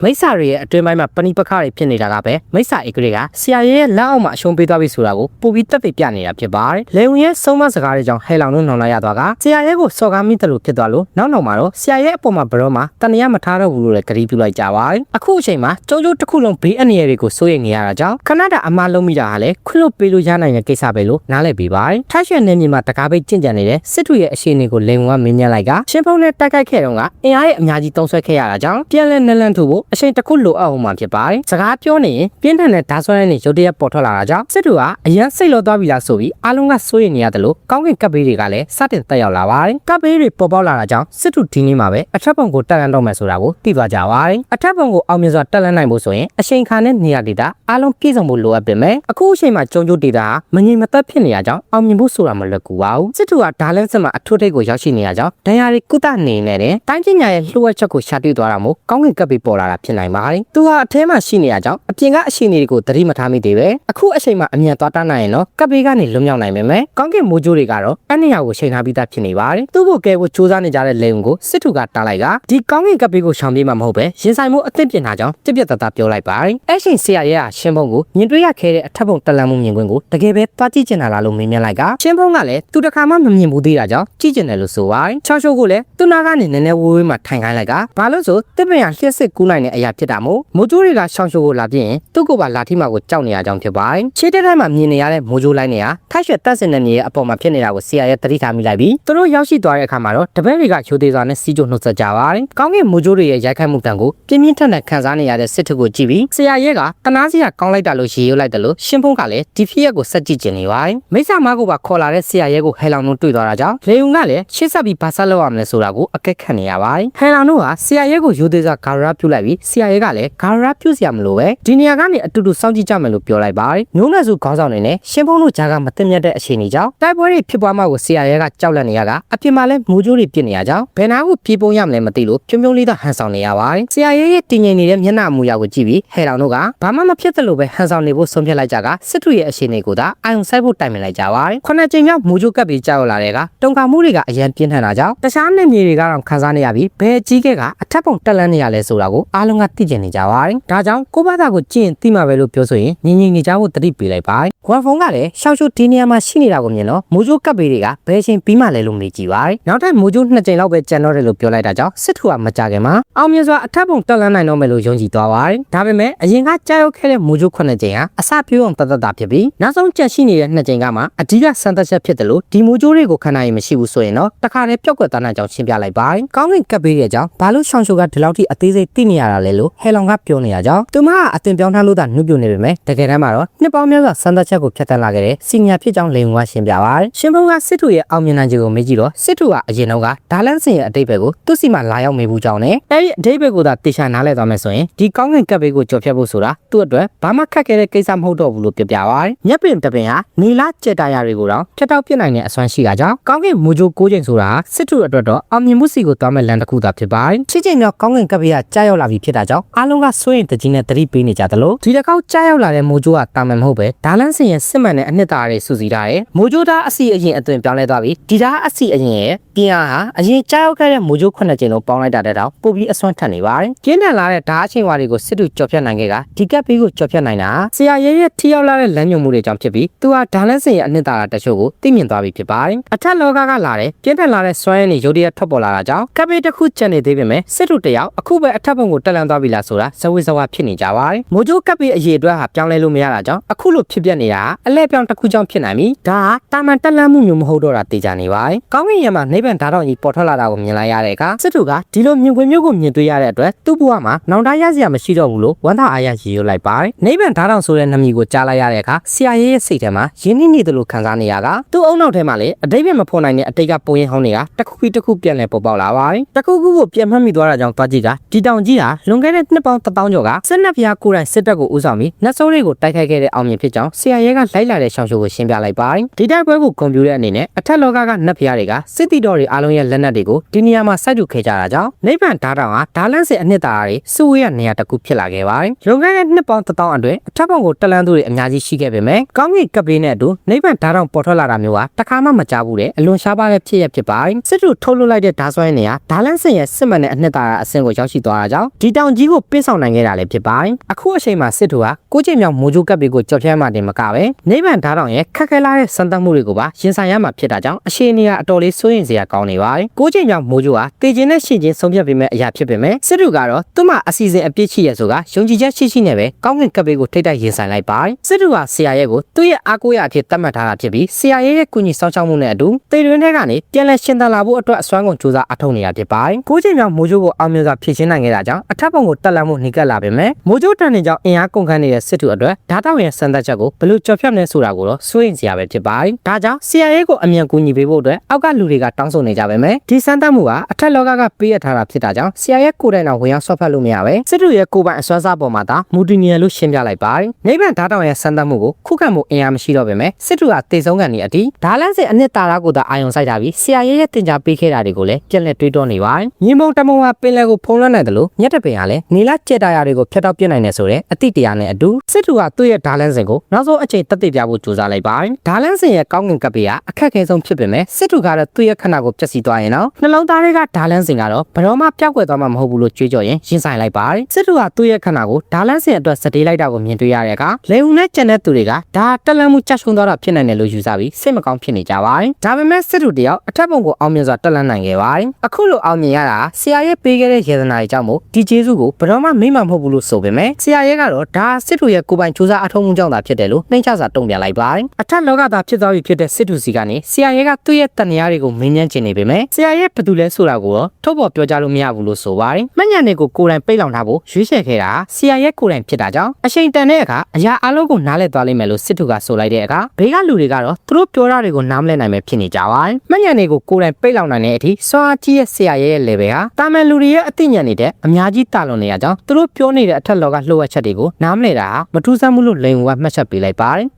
မိစ္ဆာတွေရဲ့အတွင်းပိုင်းမှာပဏိပခတွေဖြစ်နေတာကပဲမိစ္ဆာဧကတွေကဆရာရဲ့လက်အောက်မှာအရှုံးပေးသွားပြီဆိုတာကိုပိုပြီးတက်သိပြနေတာဖြစ်ပါတယ်။လေဝင်ရဲ့ဆုံးမစကားတွေကြောင့်ဟဲလောင်တို့နှောင်လိုက်ရသွားကဆရာရဲ့ကိုစော်ကားမိတယ်လို့ဖြစ်သွားလို့နောက်မှာတော့ဆရာရဲ့အပေါ်မှာဘရောမှာတန်ရမထားတော့ဘူးလို့လည်းကြတိပြုလိုက်ကြပါတယ်။အခုအချိန်မှာကျုံကျိုးတစ်ခုလုံးဘေးအန္တရာယ်တွေကိုစိုးရိမ်နေရတာကြောင့်ခဏတာအမှားလုံးမိတာဟာလည်းခွင့်လွှတ်ပေးလို့ရနိုင်တဲ့ကိစ္စပဲလို့နားလည်ပေးပါတယ်။ထိုက်ရွှေနေမြေမှာတကားပိတ်ကျင့်ကြံနေတဲ့စစ်ထုရဲ့အခြေအနေကိုလေဝင်ကမင်းမြတ်လိုက်ကရှင်းဖုံးနဲ့တိုက်ခိုက်ခဲ့တော့ကအင်အားရဲ့အများကြီးတုံးဆွဲခဲ့ရတာကြောင့်ပြန်လဲနလန့်ထုတ်ဖို့အချိန်တစ်ခုလိုအပ်အောင်မှာဖြစ်ပါတယ်။စကားပြောနေရင်ပြင်းထန်တဲ့ဓာတ်ဆွဲတဲ့ရုပ်တရက်ပေါ်ထွက်လာတာကြောင့်စစ်ထုကအရန်စိတ်လောသွားပြီလားဆိုပြီးအားလုံးကစိုးရိမ်နေရတယ်လို့ကောင်းကင်ကပ်ဘေးတွေကလည်းစတင်တက်ရောက်လာပါတယ်။ကပ်ဘေးတွေပေါ်ပေါက်လာတာကြောင့်စစ်ထုဒီနေ့မှာပဲအထက်ပုံကိုတက်လန့်တော့မယ်ဆိုတာကိုသိသွားကြပါတယ်။အထက်ပုံကိုအောင်မြင်စွာတက်လန့်နိုင်ဖို့ဆိုရင်အချိန်ခါနဲ့နေရာဒေတာအားလုံးပြည့်စုံဖို့လိုအပ်ပေမဲ့အခုအချိန်မှာကျုံကျိုးဒေတာမငြိမ်မသက်ဖြစ်နေရကြောင်းအောင်မြင်ဖို့ဆိုတာမလွယ်ကူပါဘူး။စစ်ထုကဒါလန့်စစ်မှာအထွတ်ထိပ်ကိုရောက်ရှိနေရကြောင်းဒဏ်ရာတွေကုသနေနေတဲ့တိုင်းပညာရဲ့လှုပ်ဝက်ချက်ကိုရှာတွေ့သွားတာမို့ကောင်းကင်ကပ်ဘေးပေါ်လာတာဖြစ်နိုင်ပါတယ်။သူဟာအထဲမှာရှိနေရကြောင်းအပြင်ကအရှိန်တွေကိုသတိမထားမိသေးပဲအခုအချိန်မှာအမြန်သွားတန်းနိုင်ရင်တော့ကပ်ဘေးကနေလွတ်မြောက်နိုင်ပေမဲ့ကောင်းကင်မိုးကြိုးတွေကတော့အဲ့နေရာကိုချိန်ထားပြီးသားဖြစ်နေပါတယ်။သူ့ကိုကဲဖို့စူးစမ်းနေကြတဲ့လေုံကိုစစ်ထုကတားလိုက်ကဒီကောင်းကင်ကပ်ဘေးကိုရှောင်ပြေးမှာမဟုတ်ပဲရင်ဆိုင်မှုအသင့်ပြင်ထားကြောင်းပြပြတတပြောလိုက်ပါတယ်။အဲ့ချိန်ဆရာရဲ့ရှင်းဖုံးကိုမြင်တွေ့ရခဲ့တဲ့အထက်ပုံတက်လန့်မှုမြင်ကွင်းကိုတကယ်ပဲသွားကြည့်ကျင်လာလားလို့မေးမြန်းလိုက်ကရှင်းဖုံးကလည်းသူတစ်ခါမှမမြင်ဘူးသေးတာကြောင့်ကြည့်ကျင်တယ်လို့ဆိုပါတယ်။ချောချိုကိုလည်းသူ့နာကနေနည်းနည်းဝေးမှထိုင်ခိုင်းလိုက်ကဘာလို့ဆိုတစ်ပင်ရလျှက်စစ်ကူးနိုင်တဲ့အရာဖြစ်တာမို့မိုးကြိုးတွေကရှောင်းချိုကိုလာပြင်းသူ့ကိုပါလာထိမှကိုကြောက်နေရကြောင်းဖြစ်ပါတယ်။ခြေတက်တိုင်းမှာမြင်နေရတဲ့မိုးကြိုးလိုင်းနေရထိုက်ရွှေတက်စင်တဲ့မြေရဲ့အပေါ်မှာဖြစ်နေတာကိုဆရာရဲ့သတိထားမိလိုက်ပြီးသူတို့ရောက်ရှိသွားတဲ့အခါမှာတော့တပည့်တွေကချိုးသေးစွာနဲ့စီးကြိုနှုတ်ဆက်ကြပါတယ်။ကောင်းကင်မိုးကြိုးတွေရဲ့ရိုက်ခတ်မှုတန်ကိုပြင်းပြင်းထန်ထန်ခံစားနေရတဲ့စစ်ထုကိုကြည့်ပြီးဆရာရဲ့ကတနာစီကကောင်းလိုက်တာလို့ရေရွတ်လိုက်တယ်လို့ရှင်းဖုံးကလည်းဒီဖြစ်ရက်ကိုစက်ကြည့်ကျင်နေပါတယ်။မိစ္ဆာမကိုပါခေါ်လာတဲ့ဆရာရဲ့ကိုဟဲလောင်တို့တွေ့သွားတာကြောင့်လေုံကလည်းရှေ့ဆက်ပြီးဘာဆက်လုပ်ရမလဲဆိုတာကိုအကဲခတ်နေရပါတယ်။ဟဲလောင်တို့ကဆရာရဲ့ကိုရိုးသေးစွာဂါရပြုတ်လိုက်ပြီးဆရာရဲ့ကလည်းဂါရပြုတ်စရာမလိုပဲဒီနေရာကနေအတူတူစောင့်ကြည့်ကြမယ်လို့ပြောလိုက်ပါတယ်။မျိုးနွယ်စုခေါင်းဆောင်တွေနဲ့ရှင်းဖုံးတို့ကြားကမသိမြတ်တဲ့အခြေအနေကြောင့်တိုက်ပွဲတွေဖြစ်ပွားမှကိုဆရာရဲ့ကကြောက်လန့်နေရကအပြင်မှာလည်းမိုးကြိုးတွေပြစ်နေရကြောင်းဘယ်နာကိုပြေးပုံရမလဲမသိလို့ပြုံးပြုံးလေးသာဟန်ဆောင်နေရပါတယ်။ဆရာရဲ့တည်ငြိမ်နေတဲ့မျက်နှာအမူအရာကိုကြည့်ပြီးဟဲလောင်တို့ကဘာမှမဖြစ်သလိုပဲဟန်ဆောင်နေဖို့ဆုံးဖြတ်လိုက်ကြကစစ်ထုရဲ့အခြေအနေကိုသာအာရုံစိုက်ဖို့တိုင်ပင်လိုက်ကြပါတယ်။ခုနှစ်ကြိမ်မြောက်မိုးကြိုးကပ်ပြီးကြောက်လာတဲ့ကတုံခါမှုတွေကအရန်ပြင်းထန်တာကြောင့်တခြားနယ်မြေတွေကတော့ခံစားနေရပြီးဘယ်ကြီးကဲကအထက်ပုံတက်လန်းနေရလဲဆိုတာကိုအားလုံးကသိကျင်နေကြပါတယ်။ဒါကြောင့်ကိုဘာသာကိုကြည့်ရင်သိမှာပဲလို့ပြောဆိုရင်ငြင်းငြင်းနေကြဖို့တတိပေးလိုက်ပါတယ်။ဝမ်ဖုံကလည်းရှောက်ရှုဒီနေရာမှာရှိနေတာကိုမြင်တော့မိုးကြိုးကပ်ပြီးတွေကဘယ်ချိန်ပြီးမှလဲလို့မေးကြည့်ပါတယ်။နောက်ထပ်မိုးကြိုး2ကြိမ်လောက်ပဲကျန်တော့တယ်လို့ပြောလိုက်တာကြောင့်စစ်ထုကမကြခင်မှာအောင်မြင်စွာအထက်ပုံတက်လန်းနိုင်တော့မယ်လို့ယုံကြည်သွားပါတယ်။ဒါပေမဲ့အရင်ကကြားရောက်ခဲ့တဲ့မိုးကြိုး9ကြိမ်ဟာအစပြေအောင်တသက်တာဖြစ်ပြီးနောက်ဆုံးကြန့်ရှိနေတဲ့2ကြိမ်ကမှအဓိကစံသက်ချက်ဖြစ်တယ်လို့ဒီမိုးကြိုးတွေကိုခဏရင်မရှိဘူးဆိုရင်တော့တခါတည်းပျောက်ကွယ်သွားနိုင်ကြောင်းရှင်းပြလိုက်ပါတယ်။ကောင်းကင်ကပ်ပေးတဲ့အကြောင်းဘာလို့ရှောင်းရှုကဒီလောက်ထိအသေးစိတ်သိနေရတာလဲလို့ဟဲလောင်ကပြောနေရကြောင်းသူမကအတင်ပြောင်းထားလို့သာနှုတ်ပြနေပေမဲ့တကယ်တမ်းမှာတော့နှစ်ပေါင်းများစွာစံသက်ချက်ကိုဖျက်ဆီးလာခဲ့တဲ့စီနီယာဖြစ်ကြောင်းလေုံကရှင်းပြပါတယ်။ရှင်ဖုံကစစ်ထုရဲ့အောင်မြင်နိုင်ခြင်းကိုမေးကြည့်တော့စစ်ထုကအရင်တော့ကဒါလန့်စင်ရဲ့အတိတ်ဘက်ကိုသူ့စီမှာလာရောက်မေးဘူးကြောင်းနဲ့အဲဒီအတိတ်ဘက်ကိုသာတေချာနားလဲသွားမယ်ဆိုရင်ဒီကောင်းကင်ကပ်ပေးကိုကြော်ဖြတ်ဖို့ဆိုတာသူ့အတွက်ဘာမှခက်ခဲတဲ့ကိစ္စမဟုတ်တော့ဘူးလို့ပြပြပါတယ်။မျက်ပင်တပင်ဟာနီလာကြက်တာရတွေကိုတော့ဖြတ်တောက်ပြစ်နိုင်တဲ့အစွမ်းရှိတာကြောင့်ကောင်းကင်မိုးကြိုး9ကြိမ်ဆိုတာစစ်ထုအတွက်တော့အောင်မြင်မှုစီကိုသွားမဲ့လမ်းတစ်ခုသာဖြစ်ပါတယ်။6ကြိမ်မြောက်ကောင်းကင်ကပ်ပေးကကြားရောက်လာပြီဖြစ်တာကြောင့်အားလုံးကစိုးရင်တကြီးနဲ့တတိပေးနေကြသလိုဒီတစ်ခေါက်ကြားရောက်လာတဲ့မိုးကြိုးကတာမန်မဟုတ်ပဲဒါလန့်စင်ရဲ့စစ်မှန်တဲ့အနှစ်သာရတွေစုစည်းထားတယ်။မိုးကြိုးသားအစီအရင်အသွင်ပြောင်းလဲသွားပြီးဒီသားအစီအရင်ရဲ့ပြင်အားဟာအရင်ကြားရောက်ခဲ့တဲ့မိုးကြိုး9ကြိမ်လုံးပေါင်းလိုက်တာတဲ့တောင်ပိုပြီးအစွမ်းထက်နေပါတယ်။ကျင်းထန်လာတဲ့ဓာတ်အချိန်ဝါတွေကိုစစ်ထုကြော်ဖြတ်နိုင်ခဲ့ကဒီကပ်ပေးကိုကြော်ဖြတ်နိုင်တာဆရာရဲ့ထိရောက်လာတဲ့လမ်းညွှန်မှုတွေကြောင့်ဖြစ်ပြီးသူဟာဒါလန့်စင်ရဲ့အနှစ်သာရတချို့ကိုသိမြင်သွားပြီဖြစ်ပါတယ်။အထက်လောကကလာတဲ့ကျင်းထန်လာတဲ့စွမ်းရည်တွေရုတ်တရက်ထွက်ပေါ်လာတာကြောင့်ကပ်ပေးတစ်ခုကျန်နေသေးပေမဲ့စစ်ထုတယောက်အခုပဲအထက်ဘုံကိုတက်လန့်သွားပြီလားဆိုတာဇဝေဇဝါဖြစ်နေကြပါတယ်။မိုးကြိုးကပ်ပေးအရေးအတွက်ဟာပြောင်းလဲလို့မရတာကြောင့်အခုလိုဖြစ်ပျက်နေတာအလဲပြောင်းတစ်ခုကြောင့်ဖြစ်နိုင်ပြီးဒါဟာတာမန်တက်လန့်မှုမျိုးမဟုတ်တော့တာသိကြနေပါတယ်။ကောင်းကင်ရံမှာနိဗ္ဗာန်ဓာတ်တော်ကြီးပေါ်ထွက်လာတာကိုမြင်လိုက်ရတဲ့အခါစစ်ထုကဒီလိုမြင်ကွင်းမျိုးကိုမြင်တွေ့ရတဲ့အတွက်သူ့ဘဝမှာနောင်တရစရာမရှိတော့ဘူးလို့ဝမ်းသာအားရရည်ရွယ်လိုက်ပါတယ်။နိဗ္ဗာန်ဓာတ်တော်ဆိုတဲ့နာမည်ကိုကြားလိုက်ရတဲ့အခါဆရာရဲ့စိတ်ထဲမှာရင်းနှီးနေတယ်လို့ခံစားနေရကသူ့အုံနောက်ထဲမှာလည်းအတိတ်ပဲမဖော်နိုင်တဲ့အတိတ်ကပုံရင်ဟောင်းတွေကတစ်ခုပြီးတစ်ခုပြန်လည်ပေါ်ပေါက်လာပါတယ်။တစ်ခုခုကိုပြန်မှတ်မိသွားတာကြောင့်သွားကြည့်ကဒီတောင်ကြီးဟာလွန်ခဲ့တဲ့နှစ်ပေါင်း1000ကျော်ကစစ်နက်ဖျားကိုယ်တိုင်စစ်တပ်ကိုဦးဆောင်ပြီးနတ်ဆိုးတွေကိုတိုက်ခိုက်ခဲ့တဲ့အောင်မြင်ဖြစ်ကြောင်းဆရာရဲကလိုက်လာတဲ့ရှောင်းရှုကိုရှင်းပြလိုက်ပါတယ်။ဒီတိုက်ပွဲကိုဂုဏ်ပြုတဲ့အနေနဲ့အထက်လောကကနတ်ဖျားတွေကစစ်တီတော် တော်တွေအားလုံးရဲ့လက်နက်တွေကိုဒီနေရာမှာစိုက်ထူခဲ့ကြတာကြောင့်နိဗ္ဗာန်ဓာတ်တောင်ဟာဓာလန့်စင်အနှစ်သာရတွေစုဝေးရနေရာတစ်ခုဖြစ်လာခဲ့ပါတယ်။လွန်ခဲ့တဲ့နှစ်ပေါင်း1000အတွင်းအထက်ဘုံကိုတက်လန်းသူတွေအများကြီးရှိခဲ့ပေမဲ့ကောင်းကင်ကပ်ပေးနဲ့အတူနိဗ္ဗာန်ဓာတ်တောင်ပေါ်ထွက်လာတာမျိုးဟာတခါမှမကြားဘူးတဲ့အလွန်ရှားပါးတဲ့ဖြစ်ရဖြစ်ပါတယ်။စစ်တူထုတ်လွှတ်လိုက်တဲ့ဓာတ်စွမ်းနေရာဓာလန့်စင်ရဲ့စစ်မှန်တဲ့အနှစ်သာရအဆင့်ကိုရောက်ရှိသွားတာကြောင့်ဒီတောင်ကြီးကိုပေးဆောင်နိုင်ခဲ့တာလည်းဖြစ်ပါတယ်။အခုအချိန်မှာစစ်တူဟာကိုချိန်မြောင်မိုးကြိုးကပ်ပေးကိုကြော်ဖြန်းမှတင်မကပဲနိဗ္ဗာန်ဓာတ်တောင်ရဲ့ခက်ခဲလာတဲ့စံတတ်မှုတွေကိုပါရင်ဆိုင်ရမှာဖြစ်တာကြောင့်အရှိန်နေရအတော်လေးစိုးရင်စရာကောင်းနေပါတယ်။ကိုချိန်မြောင်မိုးကြိုးဟာတည်ခြင်းနဲ့ရှင်ခြင်းဆုံးဖြတ်ပေးမဲ့အရာဖြစ်ပေမဲ့စစ်တူကတော့သူ့မှာအစီအစဉ်အပြည့်ရှိရဆိုတာယုံကြည်ချက်ရှိနဲ့ပဲကောင်းကင်ကပ်ပေးကိုထိတ်တိုက်ရင်ဆိုင်လိုက်ပါတယ်။စစ်တူဟာဆရာရဲ့ကိုသူ့ရဲ့အားကိုးရအဖြစ်သတ်မှတ်ထားတာဖြစ်ပြီးဆရာရဲ့ကုညီဆောင်ရှောက်မှုနဲ့အတူတေတွင်းထဲကနေပြန်လည်ရှင်သန်လာဖို့အတွက်အစွမ်းကုန်ကြိုးစားအထောက်နေတာဖြစ်ပါတယ်။ကိုချိန်မြောင်မိုးကြိုးကိုအောင်မြင်စွာဖြည့်ရှင်းနိုင်ခဲ့တာကြောင့်အထက်ပုံကိုတက်လှမ်းမှုနှိကပ်လာပေမဲ့မိုးကြိုးတန်နေကြောင့်အင်အားကုန်ခန်းနေတဲ့စစ်တူအတွက်ဓာတ်တောင်ရဲ့စံသက်ချက်ကိုဘယ်လိုကြော်ဖြတ်မလဲဆိုတာကိုတော့စိုးရင်စရာပဲဖြစ်ပါတယ်။ဒါကြောင့်ဆရာရဲ့ကိုအမြန်ကူညီပေးဖို့အတွက်အောက်ကလူတွေကတောင်းဆိုနေကြပေမဲ့ဒီစံသက်မှုကအထက်လောကကပေးရထားတာဖြစ်တာကြောင့်ဆရာရဲ့ကိုယ်တိုင်တော့ဝင်ရောက်ဆွတ်ဖက်လို့မရပဲစစ်တူရဲ့ကိုယ်ပိုင်အစွမ်းစားပေါ်မှာသာမူတည်နေလို့ရှင်းပြလိုက်ပါတယ်။နိဗ္ဗာန်ဓာတ်တောင်ရဲ့စံသက်မှုကိုခုခံမှုအင်အားမရှိတော့ပေမဲ့စစ်တူကတေဆုံးကန်နေအတီးဓာလန့်စင်အနှစ်သာရကိုသာအာရုံစိုက်ထားပြီးဆရာရဲ့တင်ကြပေးခဲ့တာတွေကိုလည်းပြန်လက်တွေးတောနေပါတယ်။ညီမုံတမုံဟာပင်လယ်ကိုဖုံးလွှမ်းနိုင်တယ်လို့ညက်တပင်ကလည်းနီလာကြက်တာရတွေကိုဖျက်တော့ပြစ်နိုင်တယ်ဆိုတဲ့အတိတရားနဲ့အတူစစ်တူကသူ့ရဲ့ဓာလန့်စင်ကိုနောက်ဆုံးအချိန်တက်တည်ပြဖို့ကြိုးစားလိုက်ပါတယ်။ဓာလန့်စင်ရဲ့ကောင်းကင်ကပ်ပေးကအခက်ခဲဆုံးဖြစ်ပေမဲ့စစ်တူကတော့သူ့ရဲ့ခန္ဓာကိုပျက်စီးသွားရင်တော့နှလုံးသားတွေကဓာလန့်စင်ကတော့ဘယ်တော့မှပျောက်ကွယ်သွားမှာမဟုတ်ဘူးလို့ကြွေးကြော်ရင်ရင်ဆိုင်လိုက်ပါတယ်။စစ်တူကသူ့ရဲ့ခန္ဓာကိုဓာလန့်စင်အတွက်စတေးလိုက်တာကိုမြင်တွေ့ရတဲ့အခါလေဦးနဲ့ကျန်တဲ့သူတွေကဒါတက်လန့်မှုကြရှုံးသွားတာဖြစ်နိုင်တယ်လို့ယူဆပြီးစိတ်မကောင်းဖြစ်နေကြပါတယ်။ဒါပေမဲ့စစ်တူတယောက်အထက်ပုံကိုအောင်မြင်စွာတက်လန့်နိုင်ခဲ့ပါတယ်။အခုလိုအောင်မြင်ရတာဆရာရဲ့ပေးခဲ့တဲ့ယေသနာတွေကြောင့်မို့ဒီကျေးဇူးကိုဘယ်တော့မှမိမမဟုတ်ဘူးလို့ဆိုပေမဲ့ဆရာရဲ့ကတော့ဒါစစ်တူရဲ့ကိုယ်ပိုင်ကြိုးစားအထောက်အမှုကြောင့်သာဖြစ်တယ်လို့နှိမ့်ချစာတုံ့ပြန်လိုက်ပါတယ်။အထက်လောကသားဖြစ်သွားပြီဖြစ်တဲ့စစ်တူစီကနေဆရာရဲ့ကသူ့ရဲ့တန်ရာတွေကိုမင်းမြန်းကျင်နေပေမဲ့ဆရာရဲ့ဘယ်သူလဲဆိုတာကိုတော့ထုတ်ဖော်ပြောကြားလို့မရဘူးလို့ဆိုပါတယ်။မှတ်ဉာဏ်တွေကိုကိုယ်တိုင်ပိတ်လောင်ထားဖို့ရွေးချယ်ခဲ့တာဆရာရဲ့ကိုယ်တိုင်ဖြစ်တာကြောင့်အချိန်တန်တဲ့အခါအရာအလုံးကိုနားလည်သွားလိမ့်မယ်လို့စစ်တူကဆိုလိုက်တဲ့အခါဘေးကလူတွေကတော့သူတို့ပြောတာတွေကိုနားမလည်နိုင်ပဲဖြစ်နေကြပါတယ်။မှတ်ဉာဏ်တွေကိုကိုယ်တိုင်ပိတ်လောင်နိုင်တဲ့အထိစွမ်းအားကြီးရဲ့ဆရာရဲ့ level ဟာတာမန်လူတွေရဲ့အသိဉာဏ်တွေတဲ့အများကြီးတာလွန်နေရကြောင်းသူတို့ပြောနေတဲ့အထက်လောကလှုပ်ဝက်ချက်တွေကိုနားမလည်တာဟာမထူးဆန်းဘူးလို့လိန်ဝါမှတ်ချက်ပေးလိုက်ပါတယ်။